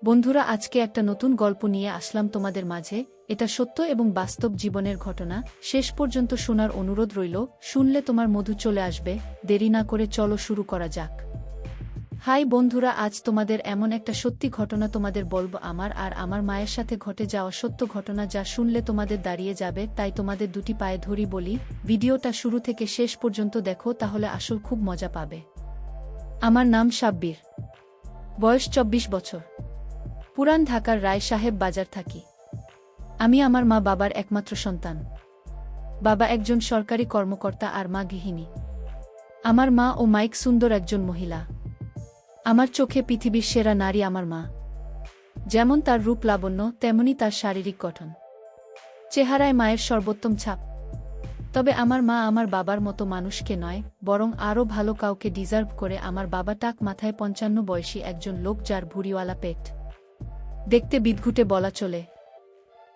বন্ধুরা, আজকে একটা নতুন গল্প নিয়ে আসলাম তোমাদের মাঝে। এটা সত্য এবং বাস্তব জীবনের ঘটনা। শেষ পর্যন্ত শোনার অনুরোধ রইল। শুনলে তোমার মধু চলে আসবে। দেরি না করে চলো শুরু করা যাক। হাই বন্ধুরা, আজ তোমাদের এমন একটা সত্যি ঘটনা তোমাদের বলবো, আমার আর আমার মায়ের সাথে ঘটে যাওয়া সত্য ঘটনা, যা শুনলে তোমাদের দাঁড়িয়ে যাবে। তাই তোমাদের দুটি পায়ে ধরি বলি, ভিডিওটা শুরু থেকে শেষ পর্যন্ত দেখো, তাহলে আসল খুব মজা পাবে। আমার নাম সাব্বির, বয়স 24 বছর। পুরান ঢাকার রায় সাহেব বাজার থাকি। আমি আমার মা বাবার একমাত্র সন্তান। বাবা একজন সরকারি কর্মকর্তা আর মা গৃহিণী। আমার মা ও মাইক সুন্দর একজন মহিলা। আমার চোখে পৃথিবীর সেরা নারী আমার মা। যেমন তার রূপ লাবণ্য, তেমনি তার শারীরিক গঠন। চেহারায় মায়ের সর্বোত্তম ছাপ। তবে আমার মা আমার বাবার মতো মানুষকে নয়, বরং আরও ভালো কাউকে ডিজার্ভ করে। আমার বাবা টাক মাথায় 55 বয়সী একজন লোক, যার ভুঁড়িওয়ালা পেট। দেখতে বিদঘুটে বলা চলে।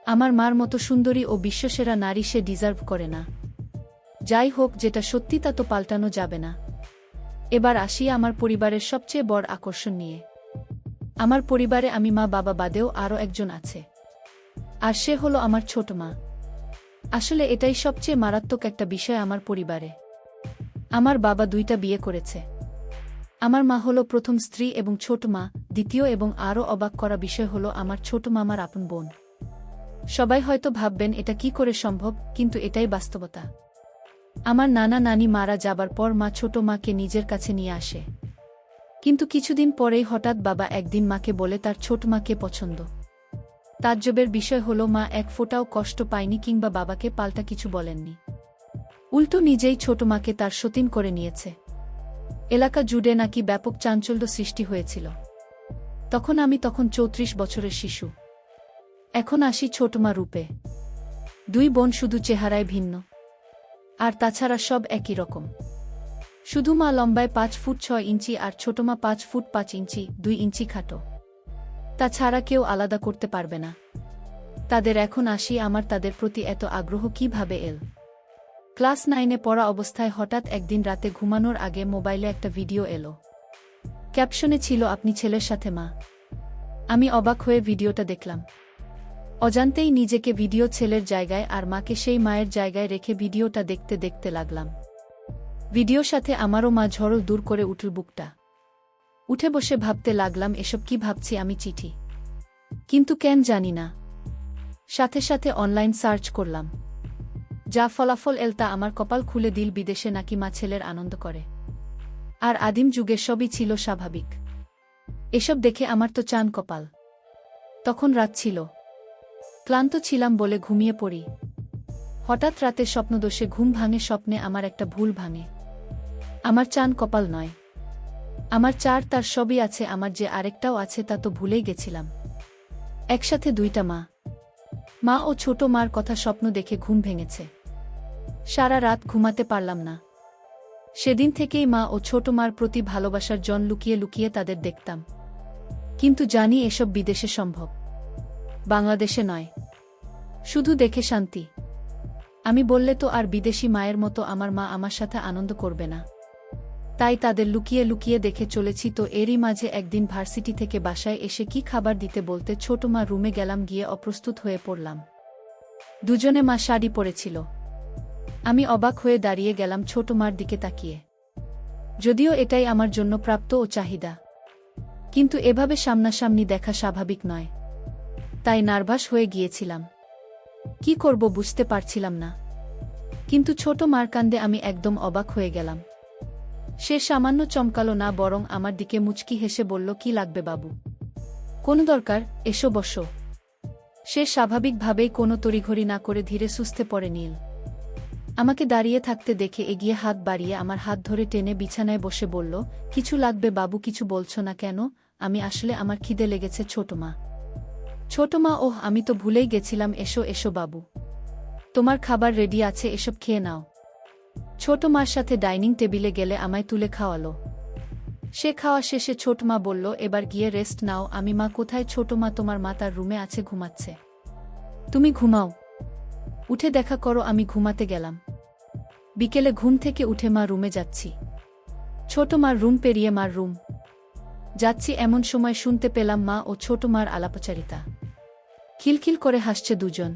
আমার মার মতো সুন্দরী ও বিশ্বসেরা নারী সে ডিজার্ভ করে না। যাই হোক, যেটা সত্যি তা তো পাল্টানো যাবে না। এবার আসি আমার পরিবারের সবচেয়ে বড় আকর্ষণ নিয়ে। আমার পরিবারে আমি মা বাবা বাদেও আরও একজন আছে, আর সে হলো আমার ছোট মা। আসলে এটাই সবচেয়ে মারাত্মক একটা বিষয় আমার পরিবারে। আমার বাবা 2টা বিয়ে করেছে। আমার মা হলো প্রথম স্ত্রী এবং ছোট মা দ্বিতীয়, এবং আরও অবাক করা বিষয় হলো আমার ছোট মামার আপন বোন। সবাই হয়তো ভাববেন এটা কি করে সম্ভব, কিন্তু এটাই বাস্তবতা। আমার নানা নানি মারা যাবার পর মা ছোট মাকে নিজের কাছে নিয়ে আসে। কিন্তু কিছুদিন পরেই হঠাৎ বাবা একদিন মাকে বলে তার ছোট মাকে পছন্দ। তাজ্জবের বিষয় হলো মা এক ফোঁটাও কষ্ট পায়নি কিংবা বাবাকে পাল্টা কিছু বলেননি। উল্টো নিজেই ছোট মাকে তার সতীন করে নিয়েছে। এলাকা জুড়ে নাকি ব্যাপক চাঞ্চল্য সৃষ্টি হয়েছিল। আমি তখন 34 বছরের শিশু। এখন আসি ছোট মা রূপে। 2 বোন, শুধু চেহারায় ভিন্ন। আর তাছাড়া সব একই রকম। শুধু মা লম্বায় 5 ফুট 6 ইঞ্চি আর ছোট মা 5 ফুট 5 ইঞ্চি 2 ইঞ্চি খাটো। তাছাড়া কেউ আলাদা করতে পারবে না তাদের। এখন আসি আমার তাদের প্রতি এত আগ্রহ কিভাবে এল। ক্লাস 9-এ পড়া অবস্থায় হঠাৎ একদিন রাতে ঘুমানোর আগে মোবাইলে একটা ভিডিও এলো। ক্যাপশনে ছিল, আপনি ছেলের সাথে মা। আমি অবাক হয়ে ভিডিওটা দেখলাম। অজান্তেই নিজেকে ভিডিও ছেলের জায়গায় আর মাকে সেই মায়ের জায়গায় রেখে ভিডিওটা দেখতে দেখতে লাগলাম। ভিডিওর সাথে আমারও মা ঝড় দূর করে উঠল বুকটা। উঠে বসে ভাবতে লাগলাম, এসব কি ভাবছি আমি, চিঠি। কিন্তু কেন জানি না। সাথে সাথে অনলাইন সার্চ করলাম। যা ফলাফল এল তা আমার কপাল খুলে দিল। বিদেশে নাকি মা ছেলের আনন্দ করে। আর আদিম যুগে সবই ছিল স্বাভাবিক। এসব দেখে আমার তো চান কপাল। তখন রাত ছিল। ক্লান্ত ছিলাম বলে ঘুমিয়ে পড়ি। হঠাৎ রাতে স্বপ্নদোষে ঘুম ভাঙে। স্বপ্নে আমার একটা ভুল ভাঙে। আমার চান কপাল নয়। আমার তার সবই আছে। আমার যে আরেকটাও আছে তা তো ভুলেই গেছিলাম। একসাথে 2টা মা। মা ও ছোট মার কথা স্বপ্ন দেখে ঘুম ভেঙেছে। সারা রাত ঘুমাতে পারলাম না। সেদিন থেকেই মা ও ছোট মার প্রতি ভালোবাসার জন লুকিয়ে লুকিয়ে তাদের দেখতাম। কিন্তু জানি এসব বিদেশে সম্ভব, বাংলাদেশে নয়। শুধু দেখে শান্তি। আমি বললে তো আর বিদেশি মায়ের মতো আমার মা আমার সাথে আনন্দ করবে না। তাই তাদের লুকিয়ে লুকিয়ে দেখে চলেছি। তো এরই মাঝে একদিন ভার্সিটি থেকে বাসায় এসে কি খাবার দিতে বলতে ছোট মা রুমে গেলাম। গিয়ে অপ্রস্তুত হয়ে পড়লাম। দুজনে মা শাড়ি পরেছিল। আমি অবাক হয়ে দাঁড়িয়ে গেলাম ছোট মার দিকে তাকিয়ে। যদিও এটাই আমার জন্য প্রাপ্ত ও চাহিদা, কিন্তু এভাবে সামনাসামনি দেখা স্বাভাবিক নয়। তাই নার্ভাস হয়ে গিয়েছিলাম। কি করব বুঝতে পারছিলাম না। কিন্তু ছোট মার কাণ্ডে আমি একদম অবাক হয়ে গেলাম। সে সামান্য চমকালো না, বরং আমার দিকে মুচকি হেসে বলল, কি লাগবে বাবু? কোনো দরকার, এসো বসো। সে স্বাভাবিকভাবেই কোনো তড়িঘড়ি না করে ধীরে সুস্থে পড়ে নিল। আমাকে দাঁড়িয়ে থাকতে দেখে এগিয়ে হাত বাড়িয়ে আমার হাত ধরে টেনে বিছানায় বসে বলল, কিছু লাগবে বাবু? কিছু বলছো না কেন? আমি আসলে আমার খিদে লেগেছে। ছোট মা। ওহ, আমি তো ভুলেই গেছিলাম। এসো এসো বাবু, তোমার খাবার রেডি আছে, এসব খেয়ে নাও। ছোট মার সাথে ডাইনিং টেবিলে গেলে আমায় তুলে খাওয়ালো। সে খাওয়া শেষে ছোট মা বলল, এবার গিয়ে রেস্ট নাও। আমি, মা কোথায়? ছোট মা, তোমার মা তার রুমে আছে, ঘুমাচ্ছে। তুমি ঘুমাও, উঠে দেখা করো। আমি ঘুমাতে গেলাম। বিকেলে ঘুম থেকে উঠে মা রুমে যাচ্ছি। ছোট মার রুম পেরিয়ে মার রুম। যাচ্ছি এমন সময় শুনতে পেলাম মা ও ছোট মার আলাপচারিতা। খিলখিল করে হাসছে দুজন।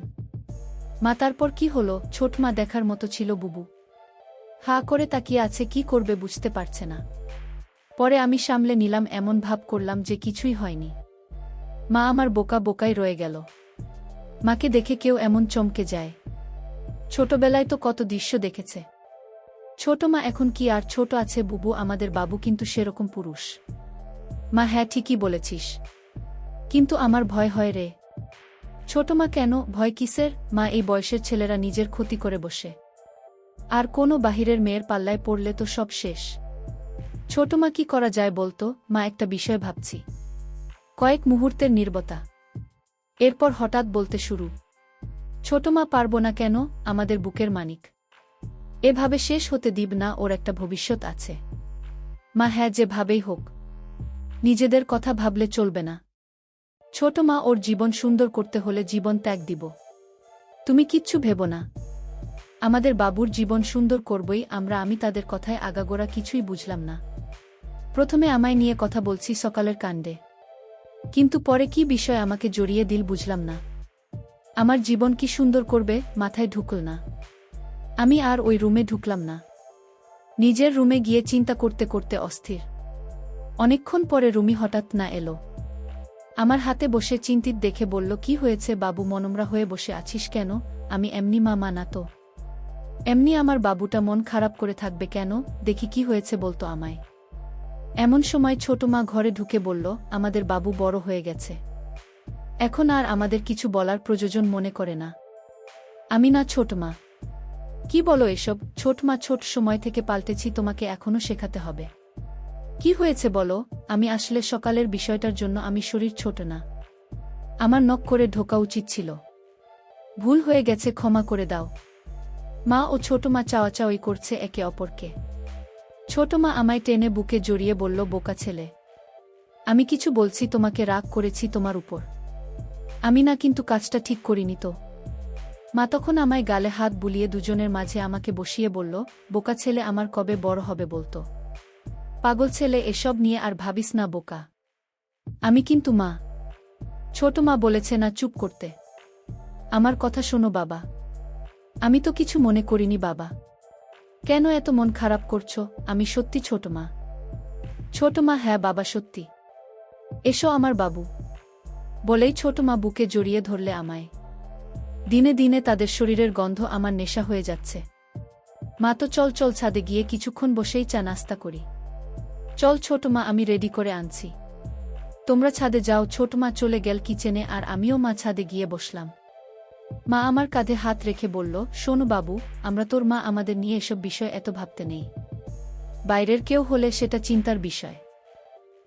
মা তারপর কি হলো? ছোট মা দেখার মতো ছিল বুবু। হা করে তাকিয়ে আছে, কি করবে বুঝতে পারছে না। পরে আমি সামলে নিলাম, এমন ভাব করলাম যে কিছুই হয়নি। মা আমার বোকা বোকাই রয়ে গেল। মাকে দেখে কেউ এমন চমকে যায়? ছোটবেলায় তো কত দৃশ্য দেখেছে। ছোট মা এখন কি আর ছোট আছে বুবু, আমাদের বাবু কিন্তু সেরকম পুরুষ। মা হ্যাঁ ঠিকই বলেছিস, কিন্তু আমার ভয় হয় রে। ছোট মা কেন ভয় কিসের? মা এই বয়সের ছেলেরা নিজের ক্ষতি করে বসে, আর কোনো বাহিরের মেয়ের পাল্লায় পড়লে তো সব শেষ। ছোট মা কি করা যায় বলতো? মা একটা বিষয় ভাবছি। কয়েক মুহূর্তের নীরবতা, এরপর হঠাৎ বলতে শুরু, ছোট মা পারবো না কেন? আমাদের বুকের মানিক, এভাবে শেষ হতে দিব না, ওর একটা ভবিষ্যৎ আছে। মা হ্যাঁ, যেভাবেই হোক নিজেদের কথা ভাবলে চলবে না। ছোট মা ওর জীবন সুন্দর করতে হলে জীবন ত্যাগ দিব। তুমি কিচ্ছু ভেবো না, আমাদের বাবুর জীবন সুন্দর করবই আমরা। আমি তাদের কথায় আগাগোড়া কিছুই বুঝলাম না। প্রথমে আমায় নিয়ে কথা বলছি সকালের কাণ্ডে, কিন্তু পরে কি বিষয় আমাকে জড়িয়ে দিল বুঝলাম না। আমার জীবন কি সুন্দর করবে মাথায় ঢুকল না। আমি আর ওই রুমে ঢুকলাম না। নিজের রুমে গিয়ে চিন্তা করতে করতে অস্থির। অনেকক্ষণ পরে রুমি হঠাৎ না এলো। আমার হাতে বসে চিন্তিত দেখে বলল, কি হয়েছে বাবু, মনমরা হয়ে বসে আছিস কেন? আমি এমনি মা না তো। এমনি। আমার বাবুটা মন খারাপ করে থাকবে কেন? দেখি কি হয়েছে বলতো আমায়। এমন সময় ছোট মা ঘরে ঢুকে বলল, আমাদের বাবু বড় হয়ে গেছে, এখন আর আমাদের কিছু বলার প্রয়োজন মনে করে না। আমি না ছোট মা। কি বলো এসব? ছোট মা ছোট সময় থেকে পাল্টেছি, তোমাকে এখনো শেখাতে হবে। কি হয়েছে বলো? আমি আসলে সকালের বিষয়টার জন্য আমি শরীর ছোট না, আমার নক করে ঢোকা উচিত ছিল। ভুল হয়ে গেছে, ক্ষমা করে দাও। মা ও ছোট মা চাওয়াচাওয়ি করছে একে অপরকে। ছোট মা আমায় টেনে বুকে জড়িয়ে বলল, বোকা ছেলে, আমি কিছু বলছি তোমাকে, রাগ করেছি তোমার উপর। আমি না, কিন্তু কাজটা ঠিক করিনি তো। মা তখন আমায় গালে হাত বুলিয়ে দুজনের মাঝে আমাকে বসিয়ে বলল, বোকা ছেলে আমার কবে বড় হবে বলতো? পাগল ছেলে, এসব নিয়ে আর ভাবিস না বোকা। আমি কিন্তু মা। ছোট মা বলেছে না চুপ করতে। আমার কথা শোনো বাবা। আমি তো কিছু মনে করিনি বাবা। কেন এত মন খারাপ করছো? আমি সত্যি ছোট মা। ছোট মা হ্যাঁ বাবা সত্যি। এসো আমার বাবু। বলেই ছোট মা বুকে জড়িয়ে ধরলে আমায়। দিনে দিনে তাদের শরীরের গন্ধ আমার নেশা হয়ে যাচ্ছে। মা তো চল চল ছাদে গিয়ে কিছুক্ষণ বসেই চা নাস্তা করি। চল ছোট মা, আমি রেডি করে আনছি, তোমরা ছাদে যাও। ছোট মা চলে গেল কিচেনে, আর আমিও মা ছাদে গিয়ে বসলাম। মা আমার কাঁধে হাত রেখে বলল, শোনো বাবু, আমরা তোর মা, আমাদের নিয়ে এসব বিষয় এত ভাবতে নেই। বাইরের কেউ হলে সেটা চিন্তার বিষয়।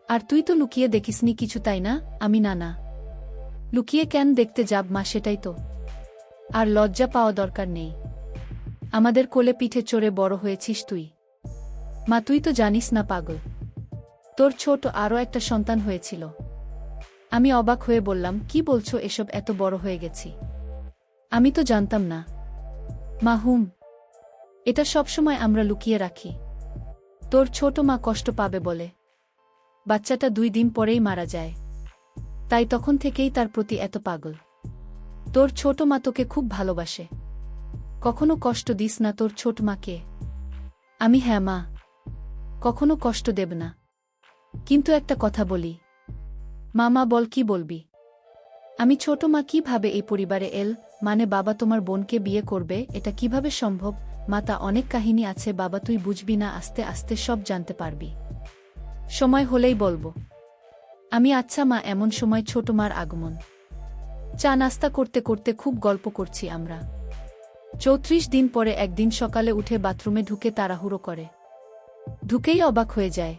আর তুই তো লুকিয়ে দেখিসনি কিছু, তাই না? আমি না না, লুকিয়ে কেন দেখতে যাব মা, সেটাই তো। আর লজ্জা পাওয়া দরকার নেই। আমাদের কোলে পিঠে চড়ে বড় হয়েছিস তুই। মা তুই তো জানিস না পাগল, তোর ছোট আরও একটা সন্তান হয়েছিল। আমি অবাক হয়ে বললাম, কি বলছো এসব? এত বড় হয়ে গেছি? আমি তো জানতাম না। মা হুম, এটা সবসময় আমরা লুকিয়ে রাখি। তোর ছোট মা কষ্ট পাবে বলে। বাচ্চাটা 2 দিন পরেই মারা যায়, তাই তখন থেকেই তার প্রতি এত পাগল। তোর ছোট মা তোকে খুব ভালোবাসে, কখনো কষ্ট দিস না তোর ছোট মাকে। আমি হ্যাঁ মা, কখনো কষ্ট দেব না। কিন্তু একটা কথা বলি। মামা বল, কি বলবি? আমি ছোট মা কিভাবে এই পরিবারে এল? মানে বাবা তোমার বোনকে বিয়ে করবে, এটা কিভাবে সম্ভব? মা তা অনেক কাহিনী আছে বাবা, তুই বুঝবি না, আস্তে আস্তে সব জানতে পারবি, সময় হলেই বলবো আমি। আচ্ছা মা। এমন সময় ছোট মার আগমন। চা নাস্তা করতে করতে খুব গল্প করছি আমরা। 34 দিন পরে একদিন সকালে উঠে বাথরুমে ঢুকে তাড়াহুড়ো করে, ঢুকেই অবাক হয়ে যায়।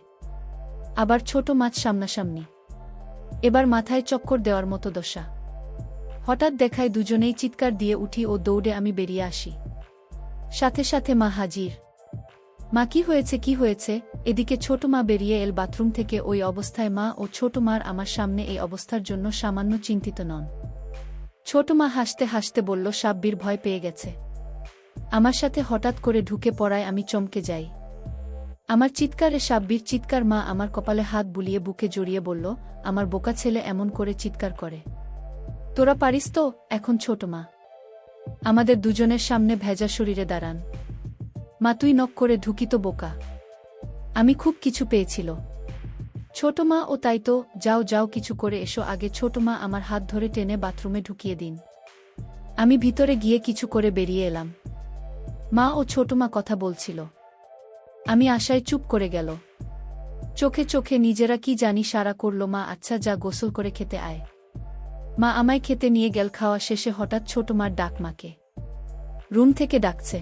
আবার ছোট মাছ সামনাসামনি, এবার মাথায় চক্কর দেওয়ার মতো দশা। হঠাৎ দেখায় দুজনেই চিৎকার দিয়ে উঠি ও দৌড়ে আমি বেরিয়ে আসি। সাথে সাথে মা হাজির। মা কি হয়েছে, কি হয়েছে? এদিকে ছোট মা বেরিয়ে এল বাথরুম থেকে। ওই অবস্থায় মা ও ছোট মার আমার সামনে, এই অবস্থার জন্য সামান্য চিন্তিত নন। ছোট মা হাসতে হাসতে বলল, সাব্বির ভয় পেয়ে গেছে। আমার সাথে হঠাৎ করে ঢুকে পড়ায় আমি চমকে যাই। আমার চিৎকারে সাব্বির চিৎকার। মা আমার কপালে হাত বুলিয়ে বুকে জড়িয়ে বলল, আমার বোকা ছেলে এমন করে চিৎকার করে। তোরা পারিস তো? এখন ছোট মা আমাদের দুজনের সামনে ভেজা শরীরে দাঁড়ান। মা তুই নক করে ঢুকি তো বোকা। আমি খুব কিছু পেয়েছিল ছোট মা। ও তাই তো, যাও যাও কিছু করে এসো আগে। ছোট মা আমার হাত ধরে টেনে বাথরুমে ঢুকিয়ে দিন। আমি ভিতরে গিয়ে কিছু করে বেরিয়ে এলাম। মা ও ছোট মা কথা বলছিল। আমি আশায় চুপ করে গেল। চোখে চোখে নিজেরা কি জানি সারা করল। মা আচ্ছা যা গোসল করে খেতে আয়। মা আমায় খেতে নিয়ে গেল। খাওয়া শেষে হঠাৎ ছোট মার ডাক। মাকে রুম থেকে ডাকছে।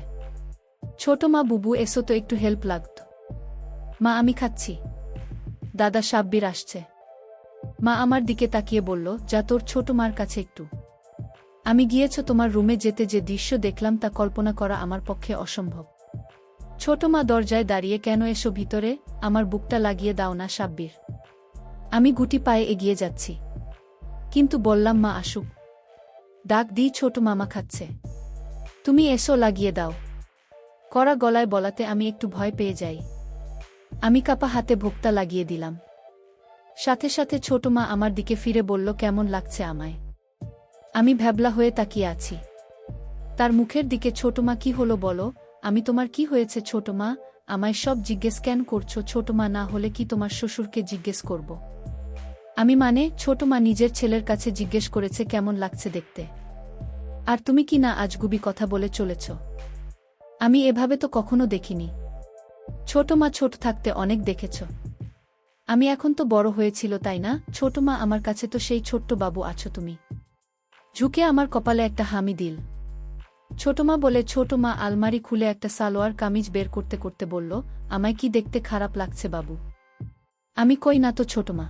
ছোট মা বুবু এসো তো, একটু হেল্প লাগতো। মা আমি খাচ্ছি। দাদা সাব্বির আসছে। মা আমার দিকে তাকিয়ে বলল, যা তোর ছোট মার কাছে একটু। আমি গিয়েছ তোমার রুমে যেতে যে দৃশ্য দেখলাম তা কল্পনা করা আমার পক্ষে অসম্ভব। ছোট মা দরজায় দাঁড়িয়ে, কেন এসো ভিতরে, আমার বুকটা লাগিয়ে দাও না সাব্বির। আমি গুটি পায়ে এগিয়ে যাচ্ছি, কিন্তু বললাম মা আসুক। ডাক দিই ছোট মামা খাচ্ছে, তুমি এসো লাগিয়ে দাও। কড়া গলায় বলাতে আমি একটু ভয় পেয়ে যাই। আমি কাপা হাতে ভোক্তা লাগিয়ে দিলাম। সাথে সাথে ছোট মা আমার দিকে ফিরে বলল, কেমন লাগছে আমায়? আমি ভ্যাবলা হয়ে তাকিয়ে আছি তার মুখের দিকে। ছোট মা কি হলো বলো? আমি তোমার কি হয়েছে ছোট মা? আমায় সব জিজ্ঞেস কেন করছো ছোট মা? না হলে কি তোমার শ্বশুরকে জিজ্ঞেস করব? আমি মানে ছোট মা নিজের ছেলের কাছে জিজ্ঞেস করেছে কেমন লাগছে দেখতে। আর তুমি কি না আজগুবি কথা বলে চলেছ? আমি এভাবে তো কখনো দেখিনি। ছোট মা ছোট থাকতে অনেক দেখেছ। আমি এখন তো বড় হয়েছিল তাই না? ছোট মা আমার কাছে তো সেই ছোট্ট বাবু আছো তুমি। ঝুঁকে আমার কপালে একটা হামি দিল। ছোট মা বলে। ছোট মা আলমারি খুলে একটা সালোয়ার কামিজ বের করতে করতে বলল, আমায় কি দেখতে খারাপ লাগছে বাবু? আমি কই না তো ছোট মা,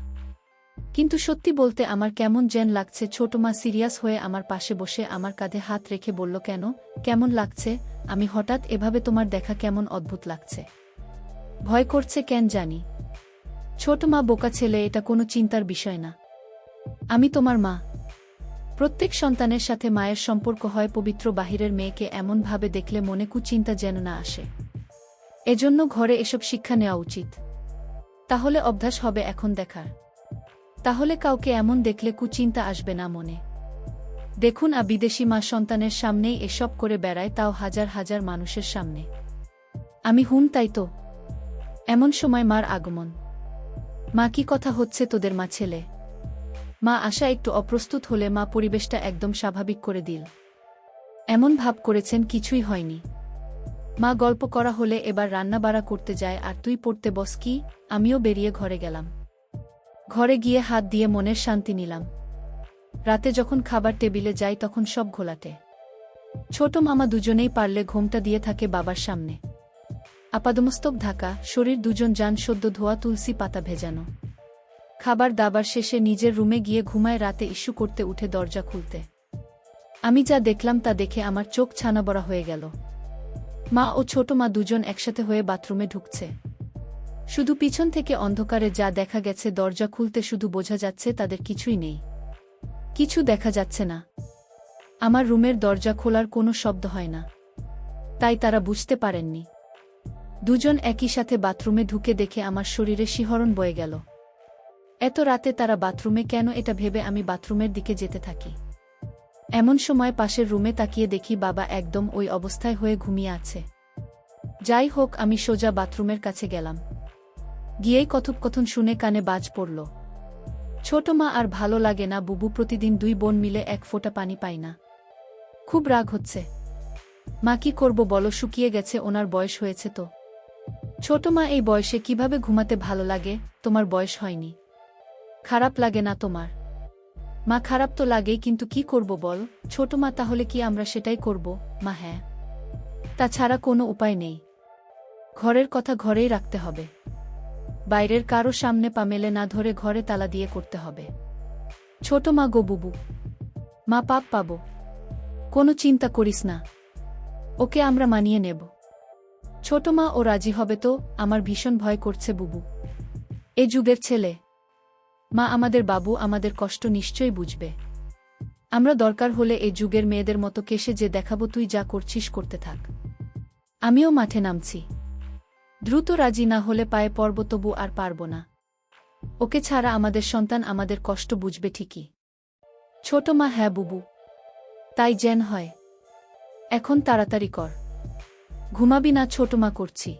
কিন্তু সত্যি বলতে আমার কেমন যেন লাগছে। ছোট মা সিরিয়াস হয়ে আমার পাশে বসে আমার কাঁধে হাত রেখে বলল, কেন কেমন লাগছে? আমি হঠাৎ এভাবে তোমার দেখা কেমন অদ্ভুত লাগছে। ভয় করছে কেন জানি। ছোট মা বোকা ছেলে, এটা কোনো চিন্তার বিষয় না। আমি তোমার মা। প্রত্যেক সন্তানের সাথে মায়ের সম্পর্ক হয় পবিত্র। বাহিরের মেয়েকে এমনভাবে দেখলে মনে কুচিন্তা যেন না আসে। এজন্য ঘরে এসব শিক্ষা নেওয়া উচিত। তাহলে অভ্যাস হবে এখন দেখার। তাহলে কাউকে এমন দেখলে কুচিন্তা আসবে না মনে। দেখুন বিদেশি মা সন্তানের সামনেই এসব করে বেড়ায়, তাও হাজার হাজার মানুষের সামনে। আমি হুন তাই তো। এমন সময় মার আগমন। মা কি কথা হচ্ছে তোদের মা ছেলে? মা আশা একটু অপ্রস্তুত হলে মা পরিবেশটা একদম স্বাভাবিক করে দিল। এমন ভাব করেছেন কিছুই হয়নি। মা গল্প করা হলে এবার রান্না বাড়া করতে যায় আর তুই পড়তে বস কি। আমিও বেরিয়ে ঘরে গেলাম। ঘরে গিয়ে হাত দিয়ে মনের শান্তি নিলাম। রাতে যখন খাবার টেবিলে যাই তখন সব ঘোলাটে। ছোট মামা দুজনেই পারলে ঘোমটা দিয়ে থাকে বাবার সামনে। আপাদমস্তক ঢাকা, শরীর দুজন যান সদ্য ধোয়া, তুলসী পাতা ভেজানো। খাবার দাবার শেষে নিজের রুমে গিয়ে ঘুমায়। রাতে ইস্যু করতে উঠে দরজা খুলতে আমি যা দেখলাম তা দেখে আমার চোখ ছানাবড়া হয়ে গেল। মা ও ছোট মা দুজন একসাথে হয়ে বাথরুমে ঢুকছে। শুধু পিছন থেকে অন্ধকারে যা দেখা গেছে, দরজা খুলতে শুধু বোঝা যাচ্ছে তাদের কিছুই নেই, কিছু দেখা যাচ্ছে না। আমার রুমের দরজা খোলার কোনো শব্দ হয় না, তাই তারা বুঝতে পারেননি। দুজন একই সাথে বাথরুমে ঢুকে দেখে আমার শরীরে শিহরণ বয়ে গেল। এত রাতে তারা বাথরুমে কেন, এটা ভেবে আমি বাথরুমের দিকে যেতে থাকি। এমন সময় পাশের রুমে তাকিয়ে দেখি বাবা একদম ওই অবস্থায় হয়ে ঘুমিয়ে আছে। যাই হোক, আমি সোজা বাথরুমের কাছে গেলাম। গিয়েই কথোপকথন শুনে কানে বাজ পড়ল। ছোট মা আর ভালো লাগে না বুবু, প্রতিদিন দুই বোন মিলে এক ফোঁটা পানি পাই না, খুব রাগ হচ্ছে। মা কি করব বলো, শুকিয়ে গেছে, ওনার বয়স হয়েছে তো। ছোট মা এই বয়সে কিভাবে ঘুমাতে ভালো লাগে? তোমার বয়স হয়নি, খারাপ লাগে না তোমার? মা খারাপ তো লাগেই, কিন্তু কি করব বল। ছোট মা তাহলে কি আমরা সেটাই করব? মা হ্যাঁ, তাছাড়া কোনো উপায় নেই। ঘরের কথা ঘরেই রাখতে হবে, বাইরের কারো সামনে পা মেলে না ধরে ঘরে তালা দিয়ে করতে হবে। ছোট মা গো বুবু, মা পাপ পাবো, কোনো চিন্তা করিস না, ওকে আমরা মানিয়ে নেব। ছোট মা ও রাজি হবে তো? আমার ভীষণ ভয় করছে বুবু, এ যুগের ছেলে। মা আমাদের বাবু, আমাদের কষ্ট নিশ্চয়ই বুঝবে। আমরা দরকার হলে এই যুগের মেয়েদের মতো কেসে যে দেখাবো, তুই যা করছিস করতে থাক, আমিও মাঠে নামছি। দ্রুত রাজি না হলে পায়ে পড়ব, তবু আর পারব না। ওকে ছাড়া আমাদের সন্তান আমাদের কষ্ট বুঝবে ঠিকই। ছোট মা: হ্যাঁ বুবু, তাই যেন হয়। এখন তাড়াতাড়ি কর। ঘুমাবি না ছোট মা? করছি।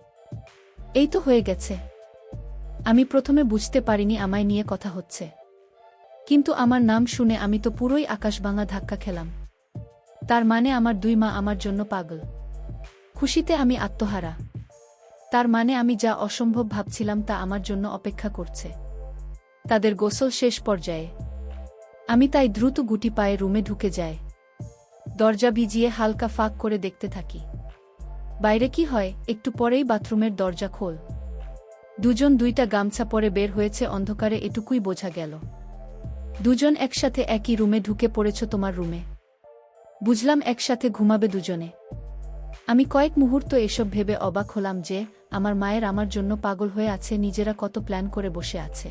এই তো হয়ে গেছে। আমি প্রথমে বুঝতে পারিনি আমায় নিয়ে কথা হচ্ছে, কিন্তু আমার নাম শুনে আমি তো পুরোই আকাশভাঙা ধাক্কা খেলাম। তার মানে আমার দুই মা আমার জন্য পাগল। খুশিতে আমি আত্মহারা। তার মানে আমি যা অসম্ভব ভাবছিলাম তা আমার জন্য অপেক্ষা করছে। তাদের গোসল শেষ পর্যায়ে। আমি তাই দ্রুত গুটি পায়ে রুমে ঢুকে যাই। দরজা ভিজিয়ে হালকা ফাঁক করে দেখতে থাকি বাইরে কি হয়। একটু পরেই বাথরুমের দরজা খোল। দুজন দুইটা গামছা পরে বের হয়েছে। অন্ধকারে এটুকুই বোঝা গেল। দুজন একসাথে একই রুমে ঢুকে পড়েছ তোমার রুমে। বুঝলাম একসাথে ঘুমাবে দুজনে। আমি কয়েক মুহূর্ত এসব ভেবে অবাক হলাম যে আমার মায়ের আমার জন্য পাগল হয়ে আছে, নিজেরা কত প্ল্যান করে বসে আছে।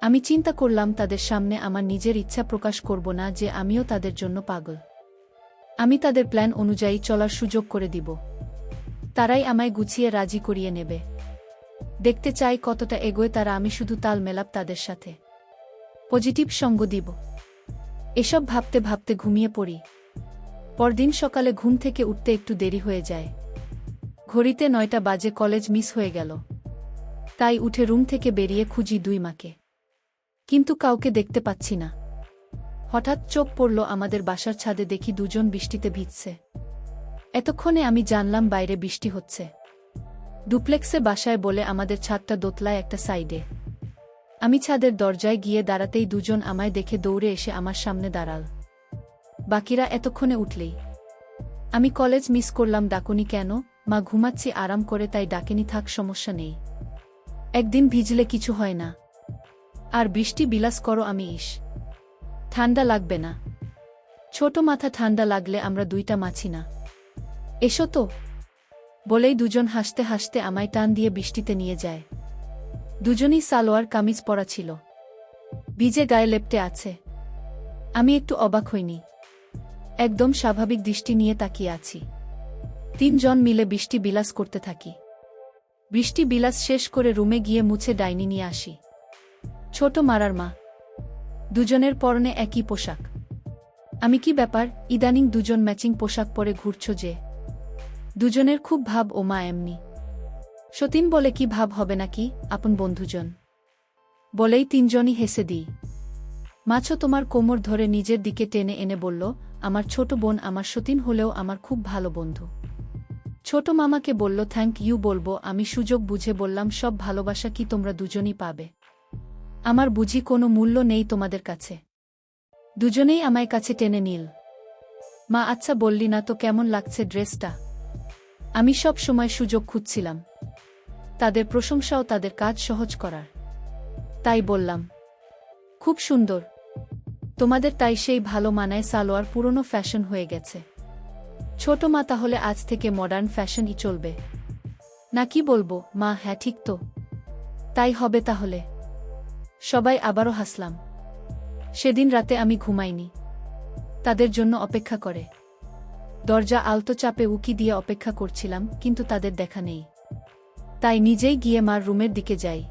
আমি চিন্তা করলাম তাদের সামনে আমার নিজের ইচ্ছা প্রকাশ করব না যে আমিও তাদের জন্য পাগল। আমি তাদের প্ল্যান অনুযায়ী চলার সুযোগ করে দিব। তারাই আমায় গুছিয়ে রাজি করিয়ে নেবে। দেখতে চাই কতটা এগোয় তারা। আমি শুধু তাল মেলাপ তাদের সাথে, পজিটিভ সঙ্গ দিব। এসব ভাবতে ভাবতে ঘুমিয়ে পড়ি। পরদিন সকালে ঘুম থেকে উঠতে একটু দেরি হয়ে যায়। ঘড়িতে 9টা বাজে। কলেজ মিস হয়ে গেল। তাই উঠে রুম থেকে বেরিয়ে খুঁজি দুই মাকে, কিন্তু কাউকে দেখতে পাচ্ছি না। হঠাৎ চোখ পড়ল আমাদের বাসার ছাদে। দেখি দুজন বৃষ্টিতে ভিজছে। এতক্ষণে আমি জানলাম বাইরে বৃষ্টি হচ্ছে। ডুপ্লেক্সে বাসায় বলে আমাদের ছাদটা দোতলায় একটা সাইডে। আমি ছাদের দরজায় গিয়ে দাঁড়াতেই দুজন আমায় দেখে দৌড়ে এসে আমার সামনে দাঁড়াল। বাকিরা এতক্ষণে উঠলেই। আমি কলেজ মিস করলাম, ডাকুনি কেন? মা, ঘুমাচ্ছি আরাম করে, তাই ডাকেনি। থাক, সমস্যা নেই। একদিন ভিজলে কিছু হয় না। আর বৃষ্টি বিলাস করো। আমি ঠান্ডা লাগবে না। ছোট মাথা, ঠান্ডা লাগলে আমরা দুইটা মাছি না। এসো তো, বলেই দুজন হাসতে হাসতে আমায় টান দিয়ে বৃষ্টিতে নিয়ে যায়। দুজনই সালোয়ার কামিজ পরা ছিল, ভিজে গায়ে লেপ্টে আছে। আমি একটু অবাক হইনি, একদম স্বাভাবিক দৃষ্টি নিয়ে তাকিয়ে আছি। তিনজন মিলে বৃষ্টি বিলাস করতে থাকি। বৃষ্টি বিলাস শেষ করে রুমে গিয়ে মুছে ডাইনি নিয়ে আসি। ছোট মারার মা। দুজনের পরনে একই পোশাক। আমি কি ব্যাপার, ইদানিং দুজন ম্যাচিং পোশাক পরে ঘুরছ যে? দুজনের খুব ভাব। ও মা, এমনি। সতীন বলে, কি ভাব হবে নাকি, আপন বন্ধুজন। বলেই তিনজনই হেসে দিই। মাছো তোমার কোমর ধরে নিজের দিকে টেনে এনে বলল, আমার ছোট বোন। আমার সতীন হলেও আমার খুব ভালো বন্ধু। ছোট মামাকে বলল, থ্যাংক ইউ বলবো। আমি সুযোগ বুঝে বললাম, সব ভালোবাসা কি তোমরা দুজনই পাবে? আমার বুঝি কোনো মূল্য নেই তোমাদের কাছে? দুজনেই আমায় কাছে টেনে নিল। মা, আচ্ছা বললি না তো কেমন লাগছে ড্রেসটা? আমি সব সময় সুযোগ খুঁজছিলাম, তাদের প্রশংসাও তাদের কাজ সহজ করার। তাই বললাম, খুব সুন্দর। তোমাদের তাই সেই ভালো মানায়। সালোয়ার পুরনো ফ্যাশন হয়ে গেছে। ছোট মা, তাহলে আজ থেকে মডার্ন ফ্যাশনই চলবে না কি বলবো? মা, হ্যাঁ ঠিক তো, তাই হবে তাহলে। সবাই আবারও হাসলাম। সেদিন রাতে আমি ঘুমাইনি, তাদের জন্য অপেক্ষা করে। দরজা আলতো চাপে উকি দিয়ে অপেক্ষা করছিলাম, কিন্তু তাদের দেখা নেই। তাই নিজেই গিয়ে মার রুমের দিকে যাই।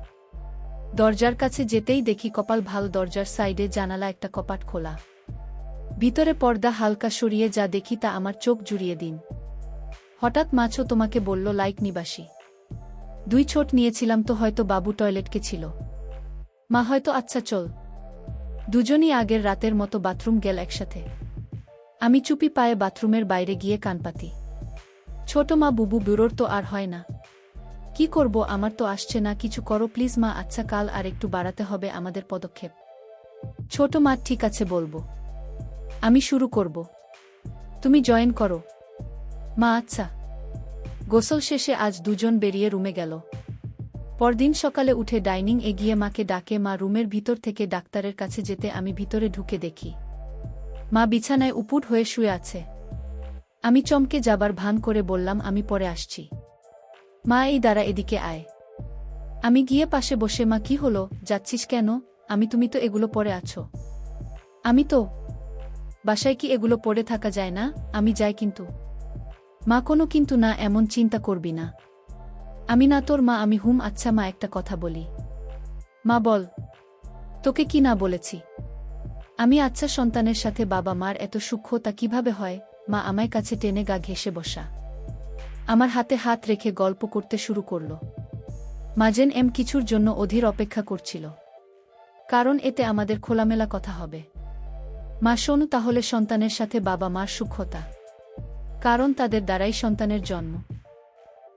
দরজার কাছে যেতেই দেখি কপাল ভালো, দরজার সাইডে জানালা একটা কপাট খোলা। ভিতরে পর্দা হালকা সরিয়ে যা দেখি তা আমার চোখ জুড়িয়ে দিন। হঠাৎ মাছো তোমাকে বলল, লাইক নিবাসী। 2 ছোট নিয়েছিলাম তো, হয়তো বাবু টয়লেটকে ছিল। মা, হয়তো। আচ্ছা চল। দুজনই আগের রাতের মতো বাথরুম গেল একসাথে। আমি চুপি পায়ে বাথরুমের বাইরে গিয়ে কানপাতি। ছোট মা, বুবু বুড়োর তো আর হয় না। কি করব, আমার তো আসছে না। কিছু করো প্লিজ মা। আচ্ছা, কাল আর একটু বাড়াতে হবে আমাদের পদক্ষেপ। ছোট মা, ঠিক আছে বলবো। আমি শুরু করব, তুমি জয়েন করো। মা, আচ্ছা। গোসল শেষে আজ দুজন বেরিয়ে রুমে গেল। পরদিন সকালে উঠে ডাইনিং এ গিয়ে মাকে ডাকে। মা রুমের ভিতর থেকে ডাক্তারের কাছে যেতে আমি ভিতরে ঢুকে দেখি মা বিছানায় উপুড় হয়ে শুয়ে আছে। আমি চমকে যাবার ভান করে বললাম, আমি পরে আসছি। মা, এই দাঁড়া, এদিকে আয়। আমি গিয়ে পাশে বসে, মা কি হলো, যাচ্ছিস কেন? তুমি তো এগুলো পরে আছো। আমি তো বাসায়, কি এগুলো পরে থাকা যায় না? আমি যাই কিন্তু। মা, কোনো কিন্তু না, এমন চিন্তা করবি না। আমি না তোর মা। আমি হুম। আচ্ছা মা, একটা কথা বলি। মা বল। তোকে কি না বলেছি আমি? আচ্ছা, সন্তানের সাথে বাবা মার এত সূক্ষ্ম তা কিভাবে হয়? মা আমায় কাছে টেনে গা ঘেঁষে বসা, আমার হাতে হাত রেখে গল্প করতে শুরু করল। মাজেন কিছুর জন্য অধীর অপেক্ষা করছিল, কারণ এতে আমাদের খোলামেলা কথা হবে। মা শোন তাহলে, সন্তানের সাথে বাবা মার সূক্ষ্মতা, কারণ তাদের দ্বারাই সন্তানের জন্ম।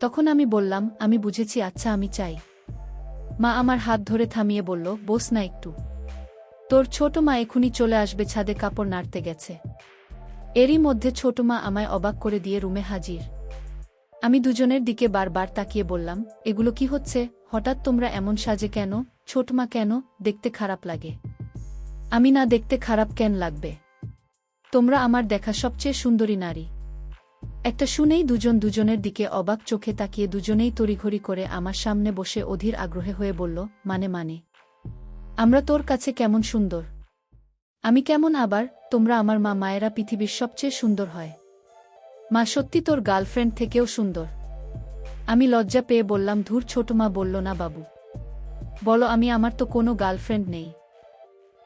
তখন আমি বললাম, আমি বুঝেছি। আচ্ছা আমি চাই। মা আমার হাত ধরে থামিয়ে বলল, বস না একটু। তোর ছোট মা এখুনি চলে আসবে। ছাদে কাপড় নাড়তে গেছে। এরই মধ্যে ছোট মা আমায় অবাক করে দিয়ে রুমে হাজির। আমি দুজনের দিকে বারবার তাকিয়ে বললাম, এগুলো কি হচ্ছে? হঠাৎ তোমরা এমন সাজে কেন? ছোট মা, কেন? দেখতে খারাপ লাগে? আমি না দেখতে খারাপ কেন লাগবে? তোমরা আমার দেখা সবচেয়ে সুন্দরী নারী। একটা শুনেই দুজন দুজনের দিকে অবাক চোখে তাকিয়ে দুজনেই তড়িঘড়ি করে আমার সামনে বসে অধীর আগ্রহে হয়ে বলল, মানে আমরা তোর কাছে কেমন সুন্দর? আমি কেমন আবার? তোমরা আমার মা মায়েরা পৃথিবীর সবচেয়ে সুন্দর হয়। মা সত্যি তোর গার্লফ্রেন্ড থেকেও সুন্দর। আমি লজ্জা পেয়ে বললাম, ধুর। ছোট মা বলল, না বাবু, বলো আমি। আমার তো কোনো গার্লফ্রেন্ড নেই,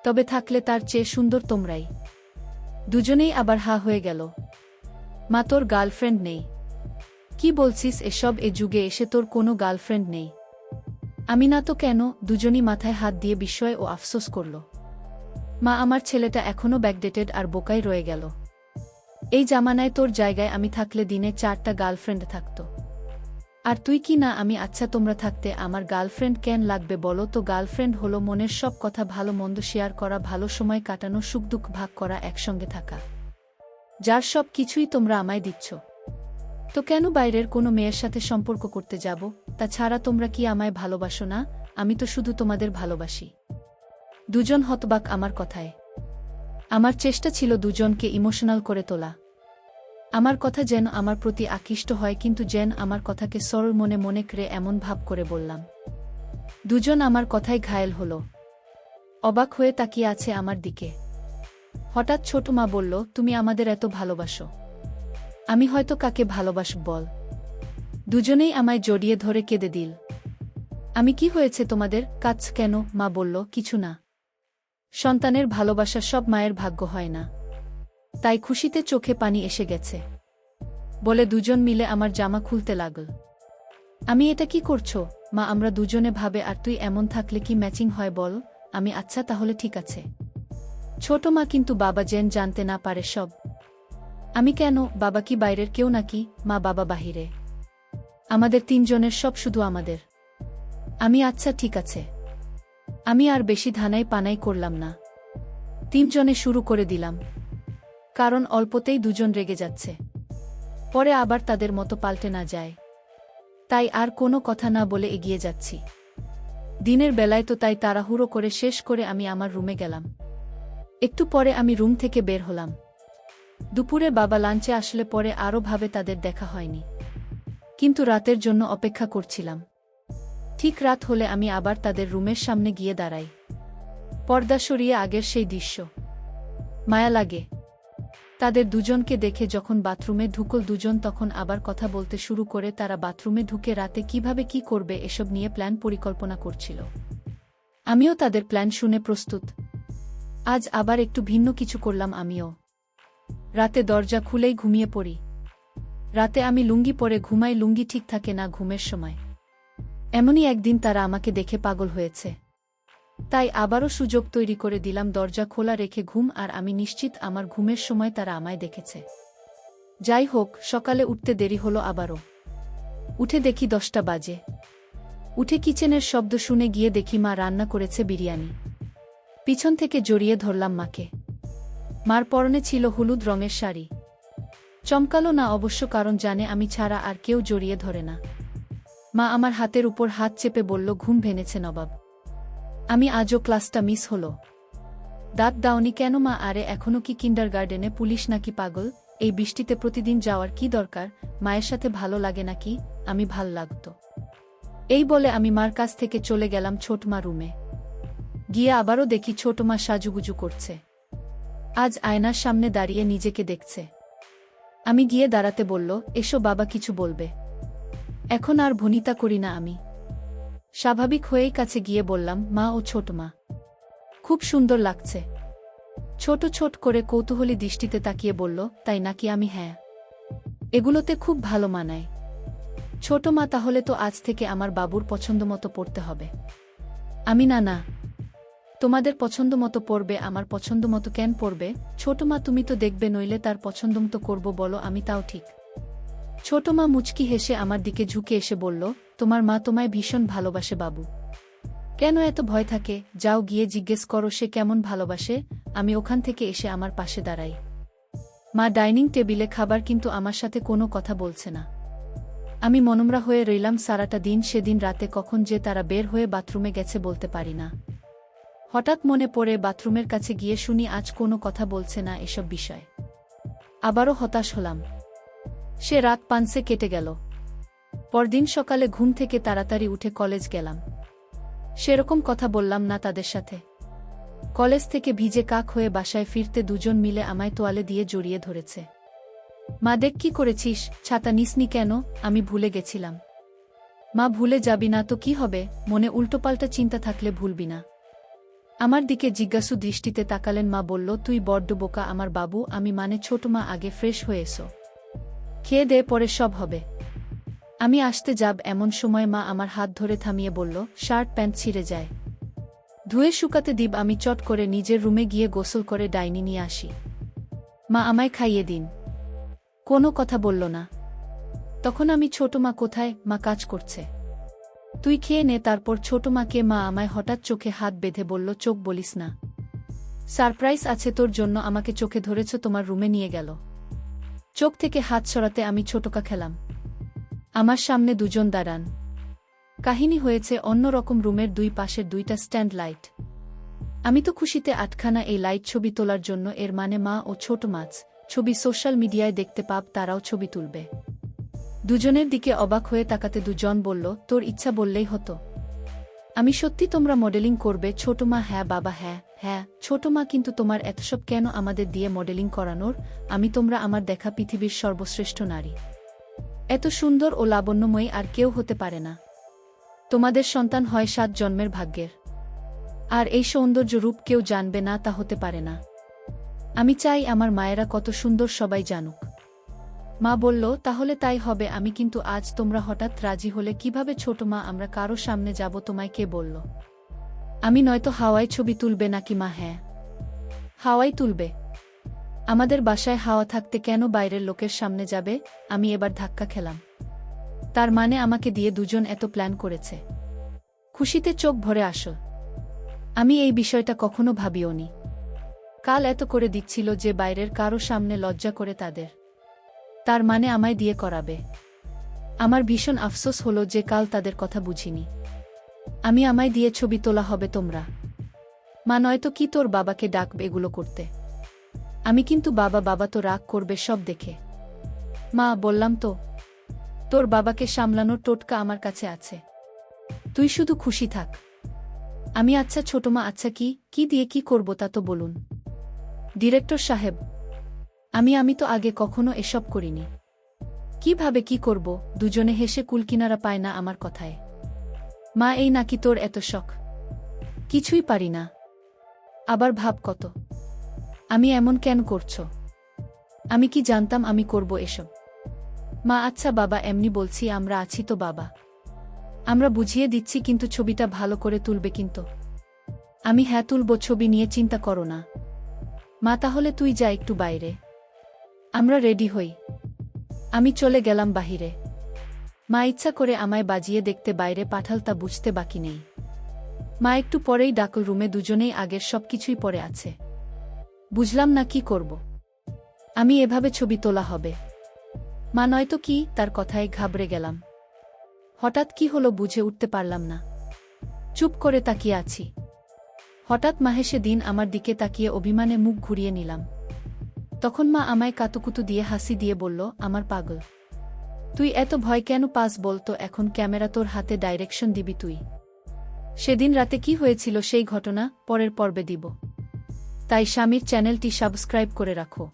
তবে থাকলে তার চেয়ে সুন্দর তোমরাই। দুজনেই আবার হা হয়ে গেল। মা, তোর গার্লফ্রেন্ড নেই? কি বলছিস এসব? এ যুগে এসে তোর কোনো গার্লফ্রেন্ড নেই? আমি না তো কেন? দুজনই মাথায় হাত দিয়ে বিস্ময় ও আফসোস করল। মা, আমার ছেলেটা এখনো ব্যাকডেটেড আর বোকাই রয়ে গেল। এই জামানায় তোর জায়গায় আমি থাকলে দিনে 4টা গার্লফ্রেন্ড থাকত। আর তুই কি না? আমি। আচ্ছা, তোমরা থাকতে আমার গার্লফ্রেন্ড কেন লাগবে বলো তো? গার্লফ্রেন্ড হলো মনের সব কথা, ভালো মন্দ শেয়ার করা, ভালো সময় কাটানো, সুখ দুঃখ ভাগ করা, একসঙ্গে থাকা, যার সব কিছুই তোমরা আমায় দিচ্ছ। তো কেন বাইরের কোনো মেয়ের সাথে সম্পর্ক করতে যাব? তাছাড়া তোমরা কি আমায় ভালোবাসো না? আমি তো শুধু তোমাদের ভালোবাসি। দুজন হতবাক আমার কথায়। আমার চেষ্টা ছিল দুজনকে ইমোশনাল করে তোলা। আমার কথা যেন আমার প্রতি আকৃষ্ট হয়, কিন্তু যেন আমার কথাকে সরল মনে মনে করে এমন ভাব করে বললাম। দুজন আমার কথায় ঘায়েল হল, অবাক হয়ে তাকিয়ে আছে আমার দিকে। হঠাৎ ছোট মা বলল, তুমি আমাদের এত ভালোবাসো? আমি হয়তো কাকে ভালোবাসব বল? দুজনেই আমায় জড়িয়ে ধরে কেঁদে দিল। আমি, কি হয়েছে তোমাদের? কাঁদছ কেন? মা বলল, কিছু না। সন্তানের ভালোবাসা সব মায়ের ভাগ্য হয় না, তাই খুশিতে চোখে পানি এসে গেছে বলে দুজন মিলে আমার জামা খুলতে লাগল। আমি, এটা কি করছো? মা, আমরা দুজনে ভাবে, আর তুই এমন থাকলে কি ম্যাচিং হয় বল? আমি, আচ্ছা তাহলে ঠিক আছে। ছোট মা, কিন্তু বাবা যেন জানতে না পারে সব। আমি, কেন? বাবা কি বাইরের কেউ নাকি? মা, বাবা বাহিরে। আমাদের তিনজনের সব, শুধু আমাদের। আমি, আচ্ছা ঠিক আছে। আমি আর বেশি ধানাই পানাই করলাম না, তিনজনে শুরু করে দিলাম, কারণ অল্পতেই দুজন রেগে যাচ্ছে, পরে আবার তাদের মতো পাল্টে না যায়। তাই আর কোনো কথা না বলে এগিয়ে যাচ্ছি। দিনের বেলায় তো তাই তাড়াহুড়ো করে শেষ করে আমি আমার রুমে গেলাম। একটু পরে আমি রুম থেকে বের হলাম। দুপুরে বাবা লাঞ্চে আসলে পরে আরও ভাবে তাদের দেখা হয়নি, কিন্তু রাতের জন্য অপেক্ষা করছিলাম। ঠিক রাত হলে আমি আবার তাদের রুমের সামনে গিয়ে দাঁড়াই। পর্দা সরিয়ে আগের সেই দৃশ্য। মায়া লাগে তাদের দুজনকে দেখে। যখন বাথরুমে ঢুকল দুজন, তখন আবার কথা বলতে শুরু করে। তারা বাথরুমে ঢুকে রাতে কিভাবে কি করবে এসব নিয়ে প্ল্যান পরিকল্পনা করছিল। আমিও তাদের প্ল্যান শুনে প্রস্তুত। আজ আবার একটু ভিন্ন কিছু করলাম আমিও। রাতে দরজা খুলেই ঘুমিয়ে পড়ি। রাতে আমি লুঙ্গি পরে ঘুমাই, লুঙ্গি ঠিক থাকে না ঘুমের সময়। এমনই একদিন তারা আমাকে দেখে পাগল হয়েছে, তাই আবারও সুযোগ তৈরি করে দিলাম। দরজা খোলা রেখে ঘুম, আর আমি নিশ্চিত আমার ঘুমের সময় তারা আমায় দেখেছে। যাই হোক, সকালে উঠতে দেরি হলো আবারও। উঠে দেখি 10টা বাজে। উঠে কিচেনের শব্দ শুনে গিয়ে দেখি মা রান্না করেছে বিরিয়ানি। পিছন থেকে জড়িয়ে ধরলাম মাকে। মার পরনে ছিল হলুদ রঙের শাড়ি। চমকালো না অবশ্য, কারণ জানে আমি ছাড়া আর কেউ জড়িয়ে ধরে না। মা আমার হাতের উপর হাত চেপে বলল, ঘুম ভেঙেছে নবাব? আমি, আজও ক্লাসটা মিস হলো। দাঁত দাওনি কেন মা? আরে এখনো কি কিন্ডারগার্ডেনে? পুলিশ নাকি পাগল? এই বৃষ্টিতে প্রতিদিন যাওয়ার কি দরকার? মায়ের সাথে ভালো লাগে নাকি? আমি, ভাল লাগতো। এই বলে আমি মার কাছ থেকে চলে গেলাম ছোট মা রুমে। গিয়ে আবারও দেখি ছোট মা সাজুগুজু করছে। আজ আয়নার সামনে দাঁড়িয়ে নিজেকে দেখছে। আমি গিয়ে দাঁড়াতে বলল, এসো বাবা কিছু বলবে। এখন আর ভনিতা করি না আমি। স্বাভাবিক হয়েই কাছে গিয়ে বললাম, মা ও ছোট মা, খুব সুন্দর লাগছে। ছোট ছোট করে কৌতূহলী দৃষ্টিতে তাকিয়ে বলল, তাই নাকি? আমি হ্যাঁ, এগুলোতে খুব ভালো মানায়। ছোট মা, তাহলে তো আজ থেকে আমার বাবুর পছন্দমতো পড়তে হবে। আমি না না, তোমাদের পছন্দমতো পড়বে, আমার পছন্দমতো কেন পড়বে? ছোট মা, তুমি তো দেখবে, নইলে তার পছন্দমতো করব বলো, আমি তাও ঠিক। ছোট মা মুচকি হেসে আমার দিকে ঝুঁকে এসে বলল, তোমার মা তোমায় ভীষণ ভালোবাসে বাবু। কেন এত ভয় থাকে? যাও গিয়ে জিজ্ঞেস করো সে কেমন ভালোবাসে। আমি ওখান থেকে এসে আমার পাশে দাঁড়াই। মা ডাইনিং টেবিলে খাবার, কিন্তু আমার সাথে কোনো কথা বলছে না। আমি মনমরা হয়ে রইলাম সারাটা দিন। সেদিন রাতে কখন যে তারা বের হয়ে বাথরুমে গেছে বলতে পারি না। হঠাৎ মনে পড়ে বাথরুমের কাছে গিয়ে শুনি আজ কোনো কথা বলছে না এসব বিষয়। আবারও হতাশ হলাম। সে রাত পাঞ্চে কেটে গেল। পরদিন সকালে ঘুম থেকে তাড়াতাড়ি উঠে কলেজ গেলাম। সেরকম কথা বললাম না তাদের সাথে। কলেজ থেকে ভিজে কাক হয়ে বাসায় ফিরতে দুজন মিলে আমায় তোয়ালে দিয়ে জড়িয়ে ধরেছে। মা, দেখ কি করেছিস, ছাতা নিসনি কেন? আমি ভুলে গেছিলাম। মা, ভুলে যাবি না তো কি হবে, মনে উল্টোপাল্টা চিন্তা থাকলে ভুলবি না। আমার দিকে জিজ্ঞাসু দৃষ্টিতে তাকালেন মা। বলল, তুই বড্ড বোকা আমার বাবু। আমি মানে ছোট মা, আগে ফ্রেশ হয়ে এসো, খেয়ে দে, পরে সব হবে। আমি আসতে যাব এমন সময় মা আমার হাত ধরে থামিয়ে বলল, শার্ট প্যান্ট ছিঁড়ে যায়, ধুয়ে শুকাতে দিব। আমি চট করে নিজের রুমে গিয়ে গোসল করে ডাইনি নিয়ে আসি। মা, আমায় খাইয়ে দিন। কোনো কথা বলল না। তখন আমি, ছোট মা কোথায়? মা কাজ করছে, তুই খেয়ে নে তারপর। ছোট মাকে। মা আমায় হঠাৎ চোখে হাত বেঁধে বলল, চোখ বলিস না, সারপ্রাইজ আছে তোর জন্য। আমাকে চোখে ধরেছ, তোমার রুমে নিয়ে গেল। চোখ থেকে হাত সরাতে আমি ছোটকা খেলাম। আমার সামনে দুজন দাঁড়ান। কাহিনী হয়েছে অন্যরকম। রুমের দুই পাশের দুইটা স্ট্যান্ড লাইট। আমি তো খুশিতে আটখানা। এই লাইট ছবি তোলার জন্য। এর মানে মা ও ছোট মাছ ছবি সোশ্যাল মিডিয়ায় দেখতে পাব, তারাও ছবি তুলবে। দুজনের দিকে অবাক হয়ে তাকাতে দুজন বলল, তোর ইচ্ছা বললেই হতো। আমি, সত্যি তোমরা মডেলিং করবে? ছোট মা, হ্যাঁ বাবা, হ্যাঁ হ্যাঁ। ছোট মা, কিন্তু তোমার এতসব কেন আমাদের দিয়ে মডেলিং করানোর? আমি, তোমরা আমার দেখা পৃথিবীর সর্বশ্রেষ্ঠ নারী। এত সুন্দর ও লাবণ্যময়ী আর কেউ হতে পারে না। তোমাদের সন্তান হয় 7 জন্মের ভাগ্যের। আর এই সৌন্দর্য রূপ কেউ জানবে না, তা হতে পারে না। আমি চাই আমার মায়েরা কত সুন্দর সবাই জানুক। মা বলল, তাহলে তাই হবে। আমি, কিন্তু আজ তোমরা হঠাৎ রাজি হলে কিভাবে? ছোট মা, আমরা কারো সামনে যাব, তোমায় কে বলল? আমি, নয়তো হাওয়ায় ছবি তুলবে নাকি? মা, হ্যাঁ, হাওয়াই তুলবে। আমাদের বাসায় হাওয়া থাকতে কেন বাইরের লোকের সামনে যাবে? আমি এবার ধাক্কা খেলাম। তার মানে আমাকে দিয়ে দুজন এত প্ল্যান করেছে। খুশিতে চোখ ভরে আসল। আমি এই বিষয়টা কখনো ভাবিওনি। কাল এত করে দিচ্ছিল যে বাইরের কারো সামনে লজ্জা করে তাদের। তার মানে আমায় দিয়ে করাবে। আমার ভীষণ আফসোস হলো যে কাল তাদের কথা বুঝিনি। আমি, আমায় দিয়ে ছবি তোলা হবে তোমরা? মা, নয়তো কি তোর বাবাকে ডাকবে এগুলো করতে? আমি, কিন্তু বাবা, বাবা তো রাগ করবে সব দেখে। মা, বললাম তো, তোর বাবাকে সামলানোর টোটকা আমার কাছে আছে। তুই শুধু খুশি থাক। আমি, আচ্ছা ছোট মা, আচ্ছা কি দিয়ে কি করব তা তো বলুন। ডিরেক্টর সাহেব, আমি তো আগে কখনো এসব করিনি। কিভাবে কি করব? দুজনে হেসে কুলকিনারা পায় না আমার কথায়। মা, এই নাকি তোর এত শখ? কিছুই পারি না। আবার ভাব কত। আমি এমন কেন করছ? আমি কি জানতাম আমি করব এসব? মা, আচ্ছা বাবা, এমনি বলছি, আমরা আছি তো বাবা। আমরা বুঝিয়ে দিচ্ছি, কিন্তু ছবিটা ভালো করে তুলবে কিন্তু। আমি, হ্যাঁ তুলব, ছবি নিয়ে চিন্তা করো না। মা, তাহলে তুই যা একটু বাইরে, আমরা রেডি হই। আমি চলে গেলাম বাহিরে। মা ইচ্ছা করে আমায় বাজিয়ে দেখতে বাইরে পাঠাল তা বুঝতে বাকি নেই। মা একটু পরেই ডাকল রুমে। দুজনেই আগের সবকিছুই পরে আছে। বুঝলাম না কি করব। আমি, এভাবে ছবি তোলা হবে? মা, নয়তো কি? তার কথায় ঘাবড়ে গেলাম। হঠাৎ কি হলো বুঝে উঠতে পারলাম না। চুপ করে তাকিয়ে আছি। হঠাৎ মা হেসে দিন আমার দিকে তাকিয়ে অভিমানে মুখ ঘুরিয়ে নিলাম। তখন মা আমায় কাতুকুতু দিয়ে হাসি দিয়ে বলল, আমার পাগল, তুই এত ভয় কেন পাস বলতো? এখন ক্যামেরা তোর হাতে, ডাইরেকশন দিবি তুই। সেদিন রাতে কি হয়েছিল সেই ঘটনা পরের পর্বে দিব। তাই স্বামীর চ্যানেলটি সাবস্ক্রাইব করে রাখো।